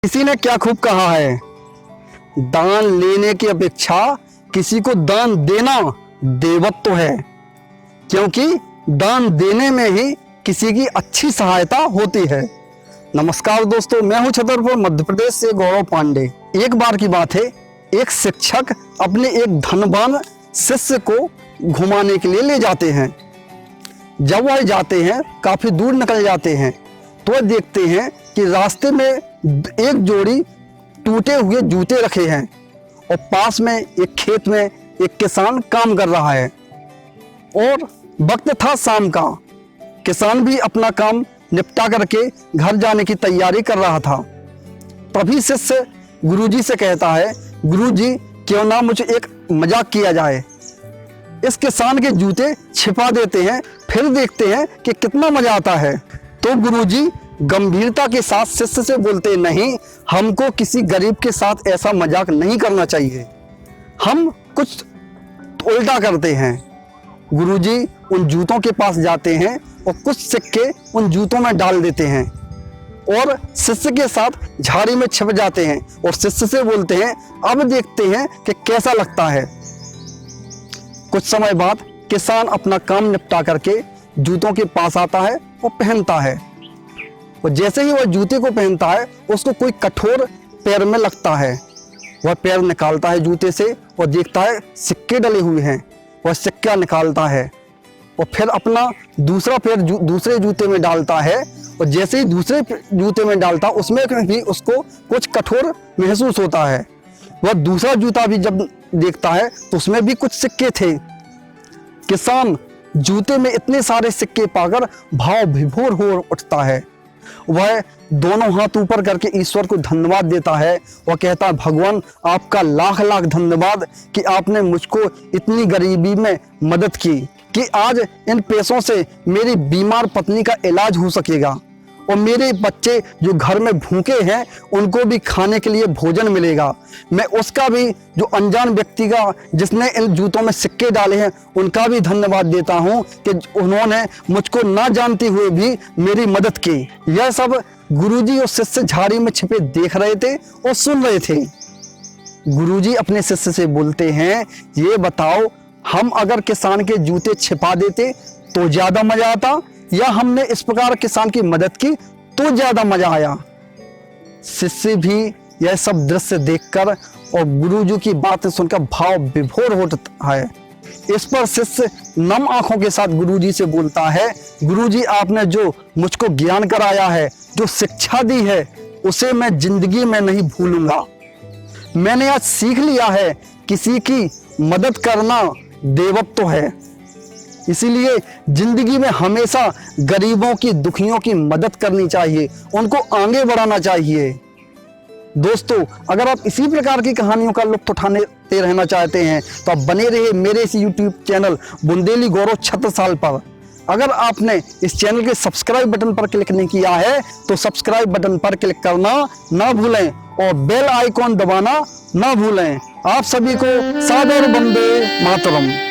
किसी ने क्या खूब कहा है, दान लेने की अपेक्षा किसी को दान देना देवत्व है, क्योंकि दान देने में ही किसी की अच्छी सहायता होती है। नमस्कार दोस्तों, मैं हूं छतरपुर मध्य प्रदेश से गौरव पांडे। एक बार की बात है, एक शिक्षक अपने एक धनवान शिष्य को घुमाने के लिए ले जाते हैं। जब वह जाते हैं, काफी दूर निकल जाते हैं, तो देखते हैं कि रास्ते में एक जोड़ी टूटे हुए जूते रखे हैं और पास में एक खेत में एक किसान काम कर रहा है और वक्त था शाम का। किसान भी अपना काम निपटा करके घर जाने की तैयारी कर रहा था। तभी शिष्य गुरुजी से कहता है, गुरुजी क्यों ना मुझे एक मजाक किया जाए। इस किसान के जूते छिपा देते हैं, फिर देखते हैं कि कितना मजा आता है। तो गुरुजी गंभीरता के साथ शिष्य से बोलते, नहीं, हमको किसी गरीब के साथ ऐसा मजाक नहीं करना चाहिए, हम कुछ उल्टा करते हैं। गुरुजी उन जूतों के पास जाते हैं और कुछ सिक्के उन जूतों में डाल देते हैं और शिष्य के साथ झाड़ी में छिप जाते हैं और शिष्य से बोलते हैं, अब देखते हैं कि कैसा लगता है। कुछ समय बाद किसान अपना काम निपटा करके जूतों के पास आता है और पहनता है। और जैसे ही वह जूते को पहनता है, उसको कोई कठोर पैर में लगता है। वह पैर निकालता है जूते से और देखता है सिक्के डले हुए हैं। वह सिक्का निकालता है और फिर अपना दूसरा पैर दूसरे जूते में डालता है और जैसे ही दूसरे जूते में डालता, उसमें भी उसको कुछ कठोर महसूस होता है। वह दूसरा जूता भी जब देखता है तो उसमें भी कुछ सिक्के थे। किसान जूते में इतने सारे सिक्के पाकर भाव विभोर हो उठता है। वह दोनों हाथ ऊपर करके ईश्वर को धन्यवाद देता है। वह कहता है, भगवान आपका लाख लाख धन्यवाद कि आपने मुझको इतनी गरीबी में मदद की कि आज इन पैसों से मेरी बीमार पत्नी का इलाज हो सकेगा और मेरे बच्चे जो घर में भूखे हैं उनको भी खाने के लिए भोजन मिलेगा। मैं उसका भी, जो अनजान व्यक्ति का जिसने इन जूतों में सिक्के डाले हैं, उनका भी धन्यवाद देता हूं कि उन्होंने मुझको ना जानते हुए भी मेरी मदद की। यह सब गुरुजी और शिष्य झाड़ी में छिपे देख रहे थे और सुन रहे थे। गुरुजी अपने शिष्य से बोलते हैं, ये बताओ, हम अगर किसान के जूते छिपा देते तो ज्यादा मजा आता या हमने इस प्रकार किसान की मदद की तो ज्यादा मजा आया। शिष्य भी यह सब दृश्य देखकर और गुरुजी की बातें सुनकर भाव विभोर होता है। इस पर शिष्य नम आंखों के साथ गुरुजी से बोलता है, गुरुजी आपने जो मुझको ज्ञान कराया है, जो शिक्षा दी है, उसे मैं जिंदगी में नहीं भूलूंगा। मैंने आज सीख लिया है, किसी की मदद करना देवत्व है। इसीलिए जिंदगी में हमेशा गरीबों की, दुखियों की मदद करनी चाहिए, उनको आगे बढ़ाना चाहिए। दोस्तों, अगर आप इसी प्रकार की कहानियों का लुत्फ उठाते रहना चाहते हैं तो आप बने रहिए मेरे इस YouTube चैनल बुंदेली गौरव छत्रसाल पर। अगर आपने इस चैनल के सब्सक्राइब बटन पर क्लिक नहीं किया है तो सब्सक्राइब बटन पर क्लिक करना ना भूलें और बेल आइकॉन दबाना ना भूलें। आप सभी को सादर वंदे मातरम।